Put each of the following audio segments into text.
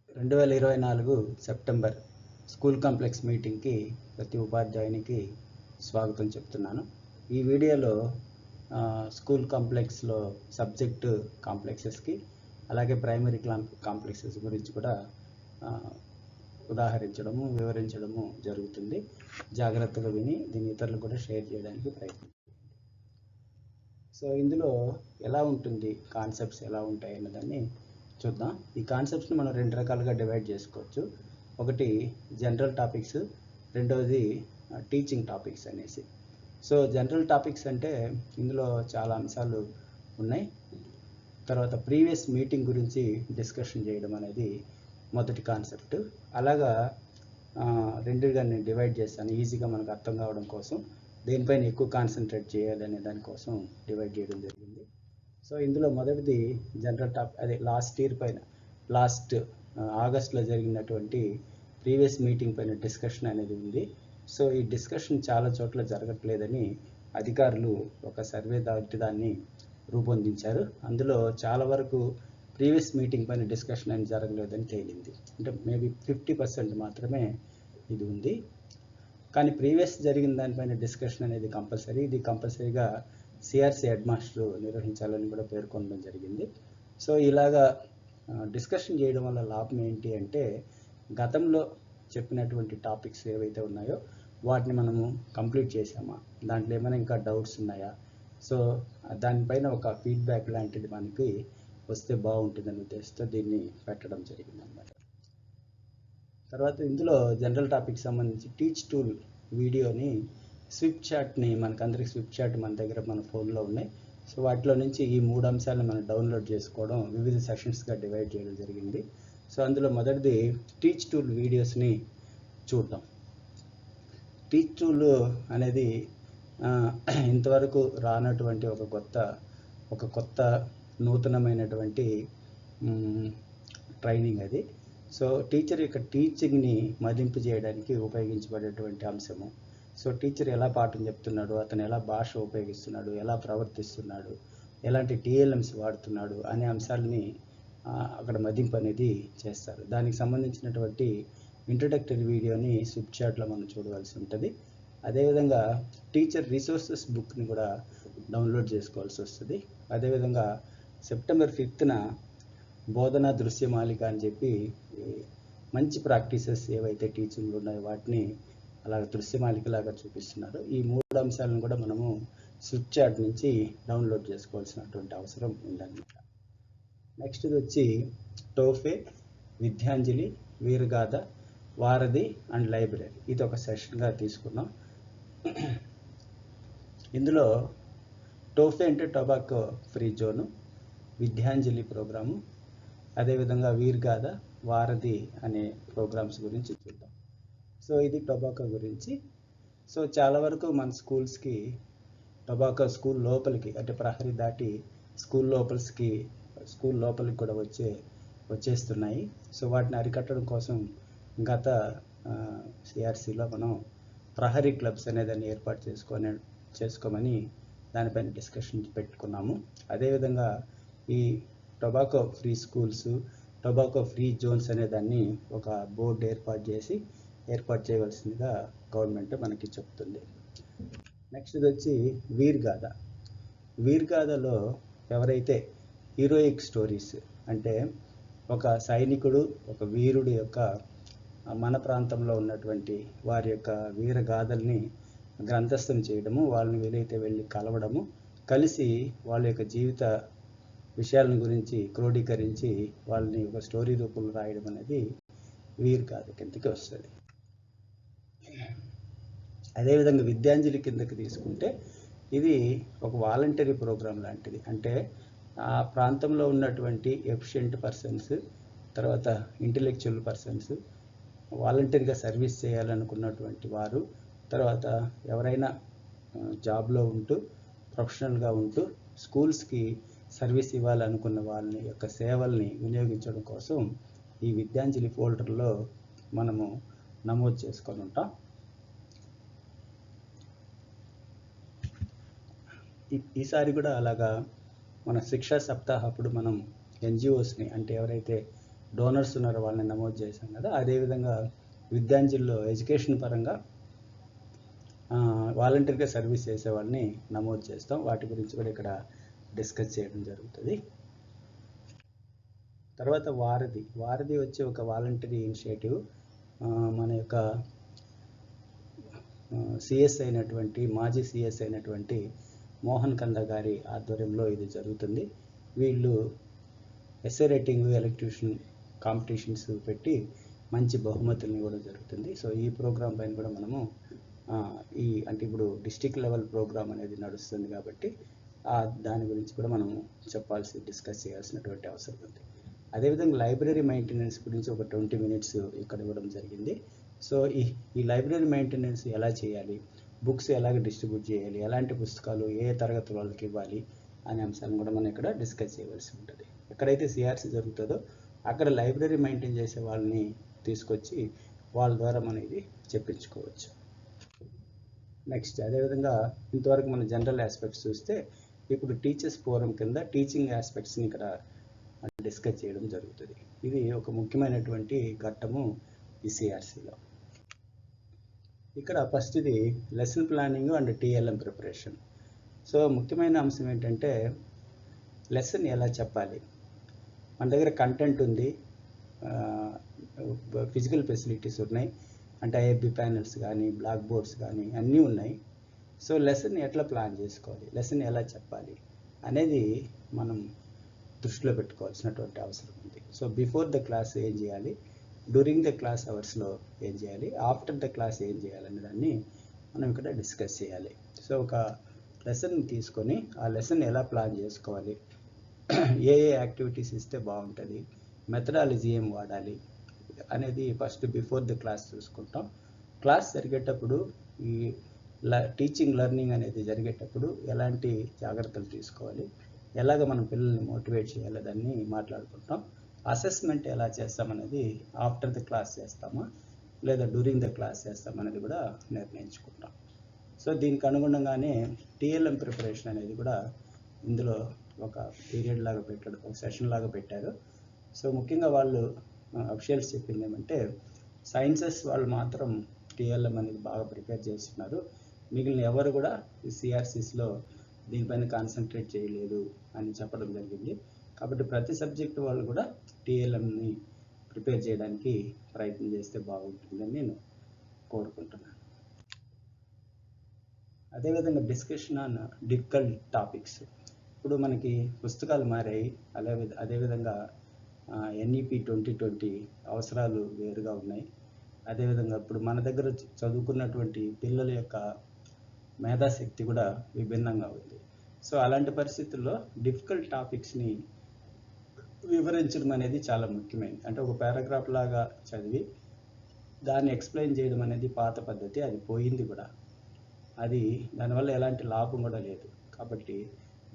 2024 September school complex మీటింగ్కి ప్రతి ఉపాధ్యాయునికి స్వాగతం చెప్తున్నాను. ఈ వీడియోలో స్కూల్ కాంప్లెక్స్లో సబ్జెక్టు కాంప్లెక్సెస్కి అలాగే ప్రైమరీ కాంప్లెక్సెస్ గురించి కూడా ఉదాహరించడము వివరించడము జరుగుతుంది. జాగ్రత్తగా విని దీని ఇతరులు కూడా షేర్ చేయడానికి ప్రయత్నం. సో ఇందులో ఎలా ఉంటుంది, కాన్సెప్ట్స్ ఎలా ఉంటాయి అన్నదాన్ని చూద్దాం. ఈ కాన్సెప్ట్స్ని మనం రెండు రకాలుగా డివైడ్ చేసుకోవచ్చు. ఒకటి జనరల్ టాపిక్స్, రెండవది టీచింగ్ టాపిక్స్ అనేసి. సో జనరల్ టాపిక్స్ అంటే ఇందులో చాలా అంశాలు ఉన్నాయి. తర్వాత ప్రీవియస్ మీటింగ్ గురించి డిస్కషన్ చేయడం అనేది మొదటి కాన్సెప్ట్. అలాగా రెండుగా నేను డివైడ్ చేస్తాను, ఈజీగా మనకు అర్థం కావడం కోసం. దేనిపైన ఎక్కువ కాన్సన్ట్రేట్ చేయాలి అనే దానికోసం డివైడ్ చేయడం జరిగింది. సో ఇందులో మొదటిది జనరల్ టాపిక్, అదే లాస్ట్ ఆగస్ట్లో జరిగినటువంటి ప్రీవియస్ మీటింగ్ పైన డిస్కషన్ అనేది ఉంది. సో ఈ డిస్కషన్ చాలా చోట్ల జరగట్లేదని అధికారులు ఒక సర్వే దాన్ని రూపొందించారు. అందులో చాలా వరకు ప్రీవియస్ మీటింగ్ పైన డిస్కషన్ అనేది జరగలేదని తేలింది. అంటే మేబీ 50% మాత్రమే ఇది ఉంది. కానీ ప్రీవియస్ జరిగిన దానిపైన డిస్కషన్ అనేది కంపల్సరీ. ఇది కంపల్సరీగా సిఆర్సి హెడ్ మాస్టర్ నిర్వహించాలని కూడా పేర్కొనడం జరిగింది. సో ఇలాగా డిస్కషన్ చేయడం వల్ల లాభం ఏంటి అంటే, గతంలో చెప్పినటువంటి టాపిక్స్ ఏవైతే ఉన్నాయో వాటిని మనము కంప్లీట్ చేసామా, దాంట్లో ఏమైనా ఇంకా డౌట్స్ ఉన్నాయా, సో దానిపైన ఒక ఫీడ్బ్యాక్ లాంటిది మనకి వస్తే బాగుంటుందనే ఉద్దేశంతో దీన్ని పెట్టడం జరిగింది అన్నమాట. తర్వాత ఇందులో జనరల్ టాపిక్ సంబంధించి టీచ్ టూల్ వీడియోని స్విఫ్ట్ చాట్ని, మనకందరికి స్విఫ్ట్ చాట్ మన దగ్గర మన ఫోన్లో ఉన్నాయి. సో వాటిలో నుంచి ఈ 3 అంశాలను మనం డౌన్లోడ్ చేసుకోవడం, వివిధ సెషన్స్గా డివైడ్ చేయడం జరిగింది. సో అందులో మొదటిది టీచ్ టూల్ వీడియోస్ని చూడటం. టీచ్ టూల్ అనేది ఇంతవరకు రానటువంటి ఒక కొత్త నూతనమైనటువంటి ట్రైనింగ్ అది. సో టీచర్ యొక్క టీచింగ్ని మదింపు చేయడానికి ఉపయోగించబడేటువంటి అంశము. సో టీచర్ ఎలా పాఠం చెప్తున్నాడు, అతను ఎలా భాష ఉపయోగిస్తున్నాడు, ఎలా ప్రవర్తిస్తున్నాడు, ఎలాంటి టీఎల్ఎంస్ వాడుతున్నాడు అనే అంశాలని అక్కడ మదింపు అనేది చేస్తారు. దానికి సంబంధించినటువంటి ఇంట్రడక్టరీ వీడియోని స్విఫ్ట్ చాట్లో మనం చూడవలసి ఉంటుంది. అదేవిధంగా టీచర్ రిసోర్సెస్ బుక్ని కూడా డౌన్లోడ్ చేసుకోవాల్సి వస్తుంది. అదేవిధంగా సెప్టెంబర్ 5న బోధనా దృశ్యమాలిక అని చెప్పి మంచి ప్రాక్టీసెస్ ఏవైతే టీచింగ్ ఉన్నాయో వాటిని అలాగ దృశ్యమాలికలాగా చూపిస్తున్నారు. ఈ 3 అంశాలను కూడా మనము స్విఫ్ట్ చాట్ నుంచి డౌన్లోడ్ చేసుకోవాల్సినటువంటి అవసరం ఉందన్నమాట. నెక్స్ట్ వచ్చి టోఫే, విద్యాంజలి, వీరగాథ, వారధి అండ్ లైబ్రరీ. ఇది ఒక సెషన్గా తీసుకున్నాం. ఇందులో టోఫే అంటే tobacco free zone, Vidyanjali programme, అదేవిధంగా వీరగాథ, వారధి అనే ప్రోగ్రామ్స్ గురించి చూద్దాం. సో ఇది టొబాకో గురించి. సో చాలా వరకు మన స్కూల్స్కి టొబాకో స్కూల్ లోపలికి, అంటే ప్రహరీ దాటి స్కూల్ లోపలికి కూడా వచ్చేస్తున్నాయి. సో వాటిని అరికట్టడం కోసం గత సిఆర్సిలో మనం ప్రహరీ క్లబ్స్ అనేదాన్ని ఏర్పాటు చేసుకోమని దానిపైన డిస్కషన్ పెట్టుకున్నాము. అదేవిధంగా ఈ tobacco free schools, tobacco free Jones అనేదాన్ని ఒక బోర్డు ఏర్పాటు చేయవలసిందిగా గవర్నమెంట్ మనకి చెప్తుంది. నెక్స్ట్ వచ్చి వీరగాథలో ఎవరైతే హీరోయిక్ స్టోరీస్, అంటే ఒక సైనికుడు, ఒక వీరుడు యొక్క మన ప్రాంతంలో ఉన్నటువంటి వారి యొక్క వీరగాథల్ని గ్రంథస్థం చేయడము, వాళ్ళని వీలైతే వెళ్ళి కలవడము, కలిసి వాళ్ళ యొక్క జీవిత విషయాలను గురించి క్రోడీకరించి వాళ్ళని ఒక స్టోరీ రూపంలో రాయడం అనేది వీరగాథ కిందకి వస్తుంది. అదేవిధంగా విద్యాంజలి కిందకి తీసుకుంటే ఇది ఒక వాలంటరీ ప్రోగ్రామ్ లాంటిది. అంటే ఆ ప్రాంతంలో ఉన్నటువంటి ఎఫిషియెంట్ పర్సన్స్, తర్వాత ఇంటెలెక్చువల్ పర్సన్స్, వాలంటరీగా సర్వీస్ చేయాలనుకున్నటువంటి వారు, తర్వాత ఎవరైనా జాబ్లో ఉంటూ ప్రొఫెషనల్గా ఉంటూ స్కూల్స్కి సర్వీస్ ఇవ్వాలనుకున్న వాళ్ళ యొక్క సేవల్ని వినియోగించడం కోసం ఈ విద్యాంజలి ఫోల్డర్లో మనము నమోదు చేసుకొని ఉంటాం. ఈసారి కూడా అలాగా మన శిక్షా సప్తాహ అప్పుడు మనం ఎన్జిఓస్ని, అంటే ఎవరైతే డోనర్స్ ఉన్నారో వాళ్ళని నమోదు చేశాం కదా, అదేవిధంగా విద్యాంజలిలో ఎడ్యుకేషన్ పరంగా వాలంటీర్గా సర్వీస్ చేసే వాళ్ళని నమోదు చేస్తాం. వాటి గురించి కూడా ఇక్కడ డిస్కస్ చేయడం జరుగుతుంది. తర్వాత వారధి వచ్చి ఒక వాలంటరీ ఇనిషియేటివ్. మన యొక్క సిఎస్ అయినటువంటి మాజీ సిఎస్ అయినటువంటి మోహన్ కంద గారి ఆధ్వర్యంలో ఇది జరుగుతుంది. వీళ్ళు ఎస్ఏ రైటింగ్, ఎలక్ట్యూషన్ కాంపిటీషన్స్ పెట్టి మంచి బహుమతులను ఇవ్వడం జరుగుతుంది. సో ఈ ప్రోగ్రాం పైన కూడా మనము అంటే ఇప్పుడు డిస్ట్రిక్ట్ లెవెల్ ప్రోగ్రామ్ అనేది నడుస్తుంది కాబట్టి దాని గురించి కూడా మనము డిస్కస్ చేయాల్సినటువంటి అవసరం ఉంది. అదేవిధంగా లైబ్రరీ మెయింటెనెన్స్ గురించి ఒక 20 minutes ఇక్కడ ఇవ్వడం జరిగింది. సో ఈ లైబ్రరీ మెయింటెనెన్స్ ఎలా చేయాలి, బుక్స్ ఎలాగ డిస్ట్రిబ్యూట్ చేయాలి, ఎలాంటి పుస్తకాలు ఏ తరగతి వాళ్ళకి ఇవ్వాలి అనే అంశాలను కూడా మనం ఇక్కడ డిస్కస్ చేయవలసి ఉంటుంది. ఎక్కడైతే సిఆర్సి జరుగుతుందో అక్కడ లైబ్రరీ మెయింటైన్ చేసే వాళ్ళని తీసుకొచ్చి వాళ్ళ ద్వారా మనం ఇది చెప్పించుకోవచ్చు. నెక్స్ట్ అదేవిధంగా ఇంతవరకు మన జనరల్ ఆస్పెక్ట్స్ చూస్తే ఇప్పుడు టీచర్స్ ఫోరం కింద టీచింగ్ ఆస్పెక్ట్స్ని ఇక్కడ డిస్కస్ చేయడం జరుగుతుంది. ఇది ఒక ముఖ్యమైనటువంటి ఘట్టము ఈ సిఆర్సిలో. ఇక్కడ ఫస్ట్ ఇది lesson planning and TLM preparation. So ముఖ్యమైన అంశం ఏంటంటే లెసన్ ఎలా చెప్పాలి. మన దగ్గర కంటెంట్ ఉంది, ఫిజికల్ ఫెసిలిటీస్ ఉన్నాయి, అంటే ఐఎఫ్బి ప్యానెల్స్ కానీ బ్లాక్ బోర్డ్స్ కానీ అన్నీ ఉన్నాయి. సో లెసన్ ఎట్లా ప్లాన్ చేసుకోవాలి, లెసన్ ఎలా చెప్పాలి అనేది మనం దృష్టిలో పెట్టుకోవాల్సినటువంటి అవసరం ఉంది. సో బిఫోర్ ద క్లాస్ ఏం చేయాలి, డ్యూరింగ్ ద క్లాస్ అవర్స్లో ఏం చేయాలి, ఆఫ్టర్ ద క్లాస్ ఏం చేయాలనే దాన్ని మనం ఇక్కడ డిస్కస్ చేయాలి. సో ఒక లెసన్ తీసుకొని ఆ లెసన్ ఎలా ప్లాన్ చేసుకోవాలి, ఏ యాక్టివిటీస్ ఇస్తే బాగుంటుంది, మెథడాలజీ ఏం వాడాలి అనేది ఫస్ట్ బిఫోర్ ద క్లాస్ చూసుకుంటాం. క్లాస్ జరిగేటప్పుడు ఈ టీచింగ్ లెర్నింగ్ అనేది జరిగేటప్పుడు ఎలాంటి జాగ్రత్తలు తీసుకోవాలి, ఎలాగ మనం పిల్లల్ని మోటివేట్ చేయాలి దాన్ని మాట్లాడుకుంటాం. అసెస్మెంట్ ఎలా చేస్తామనేది ఆఫ్టర్ ద క్లాస్ చేస్తామా లేదా డ్యూరింగ్ ద క్లాస్ చేస్తామనేది కూడా నిర్ణయించుకుంటాం. సో దీనికి అనుగుణంగానే టీఎల్ఎం ప్రిపరేషన్ అనేది కూడా ఇందులో ఒక పీరియడ్ లాగా పెట్టాడు, ఒక సెషన్ లాగా పెట్టారు. సో ముఖ్యంగా వాళ్ళు అఫీషియల్స్ చెప్పింది ఏమంటే సైన్సెస్ వాళ్ళు మాత్రం టీఎల్ఎం అనేది బాగా ప్రిపేర్ చేస్తున్నారు, మిగిలిన ఎవరు కూడా ఈ సిఆర్సిస్లో దీనిపైన కాన్సన్ట్రేట్ చేయలేదు అని చెప్పడం జరిగింది. కాబట్టి ప్రతి సబ్జెక్టు వాళ్ళు కూడా టీఎల్ఎంని ప్రిపేర్ చేయడానికి ప్రయత్నం చేస్తే బాగుంటుందని నేను కోరుకుంటున్నాను. అదేవిధంగా డిస్కషన్ ఆన్ డిఫికల్ట్ టాపిక్స్. ఇప్పుడు మనకి పుస్తకాలు మారాయి, అదేవిధంగా ఎన్ఈపి 2020 అవసరాలు వేరుగా ఉన్నాయి. అదేవిధంగా ఇప్పుడు మన దగ్గర చదువుకున్నటువంటి పిల్లల యొక్క మేధాశక్తి కూడా విభిన్నంగా ఉంది. సో అలాంటి పరిస్థితుల్లో డిఫికల్ట్ టాపిక్స్ని వివరించడం అనేది చాలా ముఖ్యమైనది. అంటే ఒక పారాగ్రాఫ్ లాగా చదివి దాన్ని ఎక్స్ప్లెయిన్ చేయడం అనేది పాత పద్ధతి, అది పోయింది కూడా, అది దానివల్ల ఎలాంటి లాభం కూడా లేదు. కాబట్టి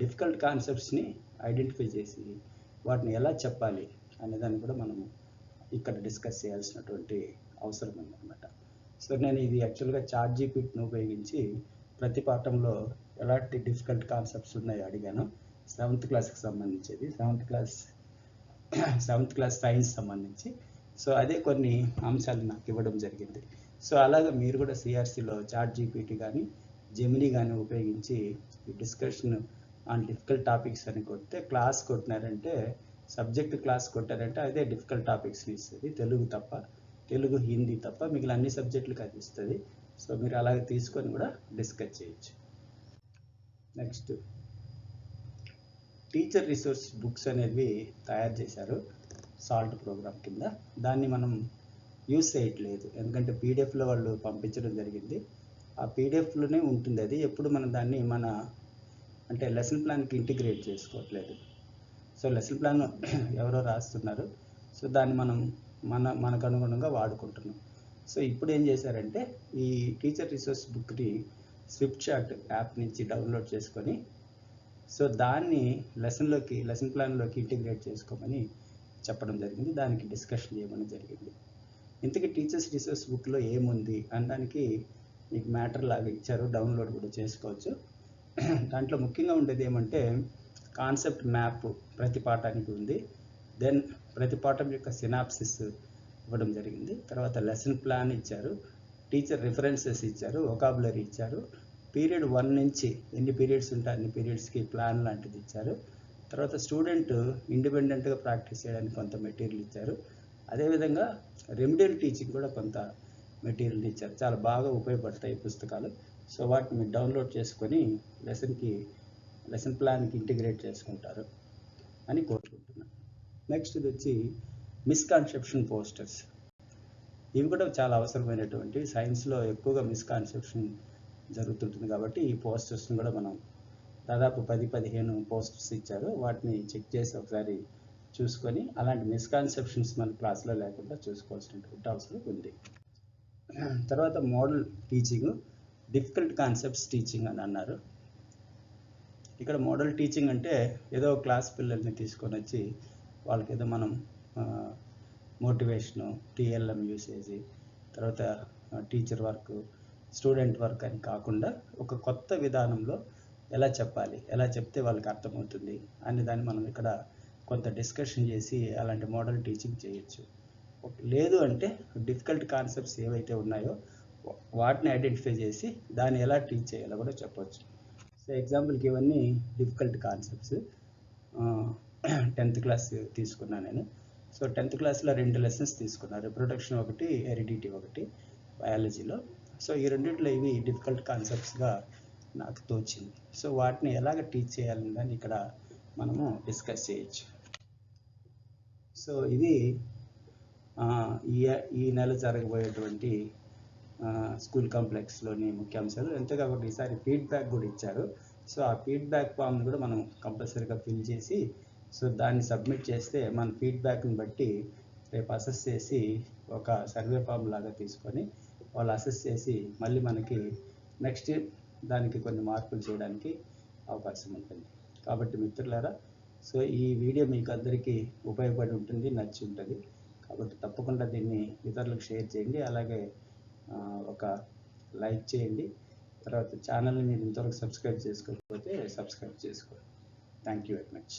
డిఫికల్ట్ కాన్సెప్ట్స్ని ఐడెంటిఫై చేసి వాటిని ఎలా చెప్పాలి అనే దాన్ని కూడా మనము ఇక్కడ డిస్కస్ చేయాల్సినటువంటి అవసరం ఉందన్నమాట. సో నేను ఇది యాక్చువల్గా చాట్‌జీపీటీని ఉపయోగించి ప్రతి పాఠంలో ఎలాంటి డిఫికల్ట్ కాన్సెప్ట్స్ ఉన్నాయో అడిగాను. 7th క్లాస్కి సంబంధించేది, 7th క్లాస్ సైన్స్ సంబంధించి. సో అదే కొన్ని అంశాలు నాకు ఇవ్వడం జరిగింది. సో అలాగే మీరు కూడా సిఆర్సిలో చాట్‌జీపీటీ కానీ జెమినీ కానీ ఉపయోగించి ఈ డిస్కషన్ ఆన్ డిఫికల్ట్ టాపిక్స్ అని కొడితే క్లాస్ కొట్టినారంటే, సబ్జెక్ట్ క్లాస్ కొట్టారంటే అదే డిఫికల్ట్ టాపిక్స్ని ఇస్తుంది, తెలుగు హిందీ తప్ప మిగిలిన అన్ని సబ్జెక్టులకు అది ఇస్తుంది. సో మీరు అలాగే తీసుకొని కూడా డిస్కస్ చేయొచ్చు. నెక్స్ట్ టీచర్ రిసోర్స్ బుక్స్ అనేవి తయారు చేశారు సాల్ట్ ప్రోగ్రామ్ కింద. దాన్ని మనం యూజ్ చేయట్లేదు, ఎందుకంటే పీడిఎఫ్లో వాళ్ళు పంపించడం జరిగింది. ఆ పీడిఎఫ్లోనే ఉంటుంది అది, ఎప్పుడు మనం దాన్ని అంటే లెసన్ ప్లాన్కి ఇంటిగ్రేట్ చేసుకోవట్లేదు. సో లెసన్ ప్లాన్ ఎవరో రాస్తున్నారు, సో దాన్ని మనం మనకు అనుగుణంగా వాడుకుంటున్నాం. సో ఇప్పుడు ఏం చేశారంటే ఈ టీచర్ రిసోర్స్ బుక్ని స్విఫ్ట్చార్ట్ యాప్ నుంచి డౌన్లోడ్ చేసుకొని, సో దాన్ని లెసన్ ప్లాన్లోకి ఇంటిగ్రేట్ చేసుకోమని చెప్పడం జరిగింది, దానికి డిస్కషన్ చేయమని జరిగింది. ఇంతకీ టీచర్స్ రిసోర్స్ బుక్లో ఏముంది అనడానికి మీకు మ్యాటర్ లాగా ఇచ్చారు, డౌన్లోడ్ కూడా చేసుకోవచ్చు. దాంట్లో ముఖ్యంగా ఉండేది ఏమంటే కాన్సెప్ట్ మ్యాప్ ప్రతి పాఠానికి ఉంది, దెన్ ప్రతి పాఠం యొక్క సినాప్సిస్ ఇవ్వడం జరిగింది. తర్వాత లెసన్ ప్లాన్ ఇచ్చారు, టీచర్ రిఫరెన్సెస్ ఇచ్చారు, వొకాబులరీ ఇచ్చారు, పీరియడ్ 1 నుంచి ఎన్ని పీరియడ్స్ ఉంటే అన్ని పీరియడ్స్కి ప్లాన్ లాంటిది ఇచ్చారు. తర్వాత స్టూడెంట్ ఇండిపెండెంట్గా ప్రాక్టీస్ చేయడానికి కొంత మెటీరియల్ ఇచ్చారు. అదేవిధంగా రెమెడియల్ టీచింగ్ కూడా కొంత మెటీరియల్ ఇచ్చారు. చాలా బాగా ఉపయోగపడతాయి ఈ పుస్తకాలు. సో వాటిని మీరు డౌన్లోడ్ చేసుకొని లెసన్ ప్లాన్కి ఇంటిగ్రేట్ చేసుకుంటారు అని కోరుకుంటున్నాను. నెక్స్ట్ ఇది వచ్చి మిస్కాన్సెప్షన్ పోస్టర్స్. ఇవి కూడా చాలా అవసరమైనటువంటి, సైన్స్లో ఎక్కువగా మిస్కాన్సెప్షన్ జరుగుతుంటుంది కాబట్టి ఈ పోస్టర్స్ని కూడా మనం దాదాపు 10-15 పోస్టర్స్ ఇచ్చారు. వాటిని చెక్ చేసి ఒకసారి చూసుకొని అలాంటి మిస్కాన్సెప్షన్స్ మన క్లాస్లో లేకుండా చూసుకోవాల్సినటువంటి అవసరం ఉంది. తర్వాత model teaching, difficult concepts teaching అని అన్నారు. ఇక్కడ మోడల్ టీచింగ్ అంటే ఏదో క్లాస్ పిల్లల్ని తీసుకొని వచ్చి వాళ్ళకి ఏదో మనం మోటివేషను, టీఎల్ఎం యూసేజ్, తర్వాత టీచర్ వర్క్, స్టూడెంట్ వర్క్ అని కాకుండా ఒక కొత్త విధానంలో ఎలా చెప్పాలి, ఎలా చెప్తే వాళ్ళకి అర్థమవుతుంది అనే దాన్ని మనం ఇక్కడ కొంత డిస్కషన్ చేసి అలాంటి మోడల్ టీచింగ్ చేయొచ్చు. లేదు అంటే డిఫికల్ట్ కాన్సెప్ట్స్ ఏవైతే ఉన్నాయో వాటిని ఐడెంటిఫై చేసి దాన్ని ఎలా టీచ్ చేయాలో కూడా చెప్పవచ్చు. సో ఎగ్జాంపుల్కి ఇవన్నీ డిఫికల్ట్ కాన్సెప్ట్స్. 10th క్లాస్ తీసుకున్నాను నేను. సో 10th క్లాస్లో 2 లెసన్స్ తీసుకున్నాను, రిప్రొడక్షన్ ఒకటి, హెరిడిటీ ఒకటి బయాలజీలో. సో ఈ రెండిట్లో ఇవి డిఫికల్ట్ కాన్సెప్ట్స్గా నాకు తోచింది. సో వాటిని ఎలాగ టీచ్ చేయాలని దాన్ని ఇక్కడ మనము డిస్కస్ చేయొచ్చు. సో ఇది ఈ నెల జరగబోయేటువంటి స్కూల్ కాంప్లెక్స్లోని ముఖ్యాంశాలు. అంతేకాకుండా ఈసారి ఫీడ్బ్యాక్ కూడా ఇచ్చారు. సో ఆ ఫీడ్బ్యాక్ ఫామ్ని కూడా మనం కంపల్సరీగా ఫిల్ చేసి సో దాన్ని సబ్మిట్ చేస్తే మన ఫీడ్బ్యాక్ని బట్టి రేపు అసెస్ చేసి ఒక సర్వే ఫామ్ లాగా తీసుకొని వాళ్ళు అసెస్ చేసి మళ్ళీ మనకి నెక్స్ట్ దానికి కొన్ని మార్పులు చేయడానికి అవకాశం ఉంటుంది. కాబట్టి మిత్రులారా, సో ఈ వీడియో మీకు అందరికీ ఉపయోగపడి ఉంటుంది, నచ్చి ఉంటుంది. కాబట్టి తప్పకుండా దీన్ని ఇతరులకు షేర్ చేయండి. అలాగే ఒక లైక్ చేయండి. తర్వాత ఛానల్ని మీరు ఇంతవరకు సబ్స్క్రైబ్ చేసుకోకపోతే సబ్స్క్రైబ్ చేసుకోండి. Thank you very much.